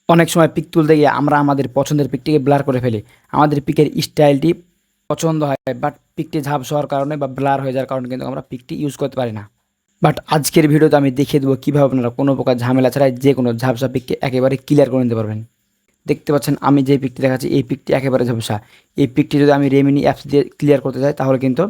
অনেক সময় পিক তুলতে গিয়ে আমরা আমাদের পছন্দের পিকটিকে ব্লার করে ফেলি। আমাদের পিকের স্টাইলটি পছন্দ হয়, বাট পিকটি ঝাপসা হওয়ার কারণে বা ব্লার হয়ে যাওয়ার কারণে কিন্তু আমরা পিকটি ইউজ করতে পারি না। বাট আজকের ভিডিওতে আমি দেখিয়ে দেবো কীভাবে আপনারা কোনো প্রকার ঝামেলা ছাড়াই যে কোনো ঝাপসা পিককে একেবারে ক্লিয়ার করে নিতে পারবেন। দেখতে পাচ্ছেন আমি যে পিকটি দেখাচ্ছি এই পিকটি একেবারে ঝাপসা। এই পিকটি যদি আমি রেমিনি অ্যাপস দিয়ে ক্লিয়ার করতে চাই তাহলে কিন্তু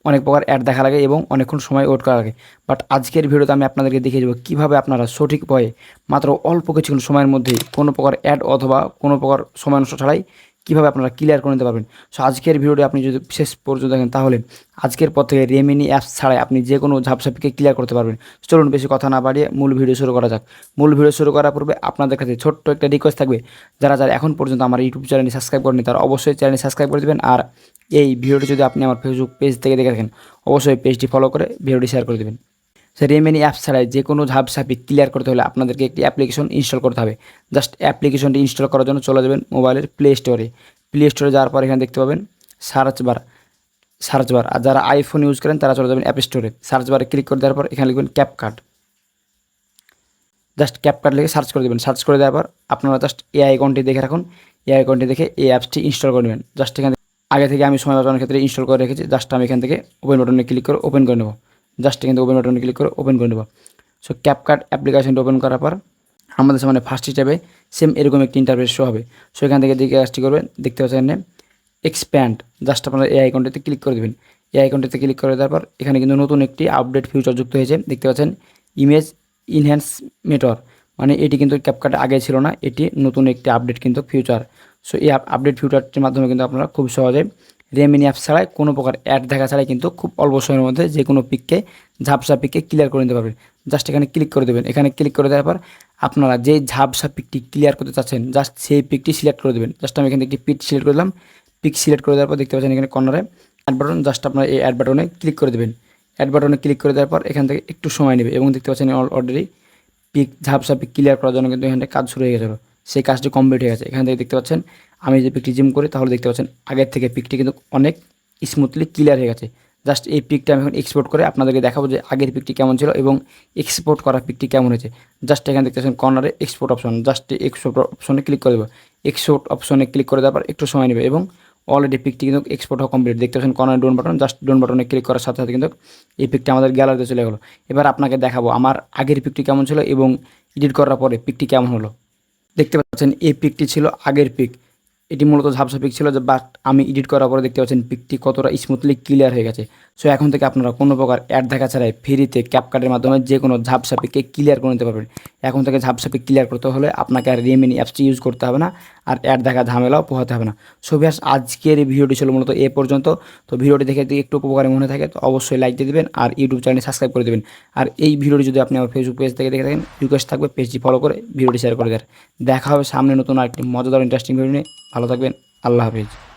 অনেক প্রকার অ্যাড দেখা লাগে এবং অনেকক্ষণ সময় ওয়েট করা লাগে। বাট আজকের ভিডিওতে আমি আপনাদেরকে দেখিয়ে দেবো কীভাবে আপনারা সঠিক উপায়ে মাত্র অল্প কিছুক্ষণ সময়ের মধ্যেই কোনো প্রকার অ্যাড অথবা কোনো প্রকার সময় নষ্ট ছাড়াই কীভাবে আপনারা ক্লিয়ার করে নিতে পারবেন। সো আজকের ভিডিওটি আপনি যদি শেষ পর্যন্ত দেখেন তাহলে আজকের পর থেকে রেমিনি অ্যাপস ছাড়াই আপনি যে কোনো ঝাপসা পিকে ক্লিয়ার করতে পারবেন। চলুন বেশি কথা না বাড়িয়ে মূল ভিডিও শুরু করা যাক। মূল ভিডিও শুরু করার পূর্বে আপনাদের কাছে ছোট্ট একটা রিকোয়েস্ট থাকবে, যারা যারা এখন পর্যন্ত আমার ইউটিউব চ্যানেলটি সাবস্ক্রাইব করেনি তারা অবশ্যই চ্যানেলটি সাবস্ক্রাইব করে দেবেন। আর এই ভিডিওটি যদি আপনি আমার ফেসবুক পেজ থেকে দেখে থাকেন অবশ্যই পেজটি ফলো করে ভিডিওটি শেয়ার করে দেবেন। সে রেমিনি অ্যাপস ছাড়াই যে কোনো ঝাপসা পিক ক্লিয়ার করতে হলে আপনাদেরকে একটি অ্যাপ্লিকেশন ইনস্টল করতে হবে। জাস্ট অ্যাপ্লিকেশনটি ইনস্টল করার জন্য চলে যাবেন মোবাইলের প্লে স্টোরে। প্লে স্টোরে যাওয়ার পর এখানে দেখতে পাবেন সার্চ বার। আর যারা আইফোন ইউজ করেন তারা চলে যাবেন অ্যাপ স্টোরে। সার্চ বারে ক্লিক করে দেওয়ার পর এখানে লিখবেন ক্যাপকাট। জাস্ট ক্যাপকাট লিখে সার্চ করে দেবেন। সার্চ করে দেওয়ার পর আপনারা জাস্ট এই আইকনটি দেখে রাখুন। এই আইকনটি দেখে এই অ্যাপসটি ইনস্টল করে নেবেন। জাস্ট এখানে আগে থেকে আমি সময় বাঁচানোর ক্ষেত্রে ইনস্টল করে রেখেছি। জাস্ট আমি এখান থেকে ওপেন বাটনে ক্লিক করে ওপেন করে নেব। জাস্ট এখান থেকে ওপেন বাটনে ক্লিক করে ওপেন করে নেব। সো ক্যাপকাট অ্যাপ্লিকেশনটি ওপেন করার পর আমাদের সামনে ফার্স্ট হিসাবে সেম এরকম একটি ইন্টারফেস শো হবে। সো এখান থেকে দিকে কাজটি করবেন, দেখতে পাচ্ছেন এক্সপ্যান্ড। জাস্ট আপনারা এই আইকনটিতে ক্লিক করে দেবেন। এই আইকনটিতে ক্লিক করে দেওয়ার পর এখানে কিন্তু নতুন একটি আপডেট ফিউচার যুক্ত হয়েছে। দেখতে পাচ্ছেন ইমেজ ইনহ্যান্সমেটর, মানে এটি কিন্তু ক্যাপকাটে আগে ছিল না, এটি নতুন একটি আপডেট কিন্তু ফিউচার। সো এই আপডেট ফিউচারটির মাধ্যমে কিন্তু আপনারা খুব সহজে রেমিনি অ্যাপস ছাড়াই কোনো প্রকার অ্যাড দেখা ছাড়াই কিন্তু খুব অল্প সময়ের মধ্যে যে কোনো পিককে ঝাপসা পিককে ক্লিয়ার করে নিতে পারবেন। জাস্ট এখানে ক্লিক করে দেবেন। এখানে ক্লিক করে দেওয়ার পর আপনারা যেই ঝাপসা পিকটি ক্লিয়ার করতে চাচ্ছেন জাস্ট সেই পিকটি সিলেক্ট করে দেবেন। জাস্ট আমি এখান থেকে একটি পিক সিলেক্ট করে দিলাম। পিক সিলেক্ট করে দেওয়ার পর দেখতে পাচ্ছেন এখানে কর্নারে অ্যাড বাটন। জাস্ট আপনারা এই অ্যাড বাটনে ক্লিক করে দেবেন। অ্যাড বাটনে ক্লিক করে দেওয়ার পর এখান থেকে একটু সময় নেবে এবং দেখতে পাচ্ছেন অলরেডি পিক ঝাপসা পিক ক্লিয়ার করার জন্য কিন্তু এখানে কাজ শুরু হয়ে গেছিলো। সেই কাজটি কমপ্লিট হয়ে গেছে। এখান থেকে দেখতে পাচ্ছেন আমি যে পিকটি জিম করি তাহলে দেখতে পাচ্ছেন আগের থেকে পিকটি কিন্তু অনেক স্মুথলি ক্লিয়ার হয়ে গেছে। জাস্ট এই পিকটা আমি এখন এক্সপোর্ট করে আপনাদেরকে দেখাবো যে আগের পিকটি কেমন ছিল এবং এক্সপোর্ট করা পিকটি কেমন হয়েছে। জাস্ট এখানে দেখতে পাচ্ছেন কর্নারে এক্সপোর্ট অপশন, জাস্ট এক্সপোর্ট অপশনে ক্লিক করে দেবো। এক্সপোর্ট অপশনে ক্লিক করে দেওয়ার পর একটু সময় নেবে এবং অলরেডি পিকটি কিন্তু এক্সপোর্ট হওয়া কমপ্লিট। দেখতে পাচ্ছেন কর্নার ডোন বাটন, জাস্ট ডোন বাটনে ক্লিক করার সাথে সাথে কিন্তু এই পিকটি আমাদের গ্যালারিতে চলে গেলো। এবার আপনাকে দেখাবো আমার আগের পিকটি কেমন ছিল এবং এডিট করার পরে পিকটি কেমন হলো। দেখতে পাচ্ছেন এই পিকটি ছিল আগের পিক, এটি মূলত ঝাপসা পিক ছিল, যে বাট আমি এডিট করার পরে দেখতে পাচ্ছেন পিকটি কতটা স্মুথলি ক্লিয়ার হয়ে গেছে। সো এখন থেকে আপনারা কোনো প্রকার অ্যাড দেখা ছাড়াই ফ্রিতে ক্যাপকাটের মাধ্যমে যে কোনো ঝাপসা পিককে ক্লিয়ার করে নিতে পারবেন। এখন থেকে ঝাপসা পিক ক্লিয়ার করতে হলে আপনাকে আর রেমিনি অ্যাপসটি ইউজ করতে হবে না, আর অ্যাড দেখা ঝামেলাও পোহাতে হবে না। সো ভিউয়ার্স আজকের এই ভিডিওটি ছিল মূলত এ পর্যন্ত। তো ভিডিওটি দেখে যদি একটু উপকারী মনে থাকে তো অবশ্যই লাইক দিয়ে দেবেন আর ইউটিউব চ্যানেল সাবস্ক্রাইব করে দেবেন। আর এই ভিডিওটি যদি আপনি আমার ফেসবুক পেজ থেকে দেখে থাকেন রিকোয়েস্ট থাকবে পেজটি ফলো করে ভিডিওটি শেয়ার করে দেন। দেখা হবে সামনে নতুন আরেকটি মজাদার ইন্টারেস্টিং ভিডিও নিয়ে। ভালো থাকবেন। আল্লাহ হাফিজ।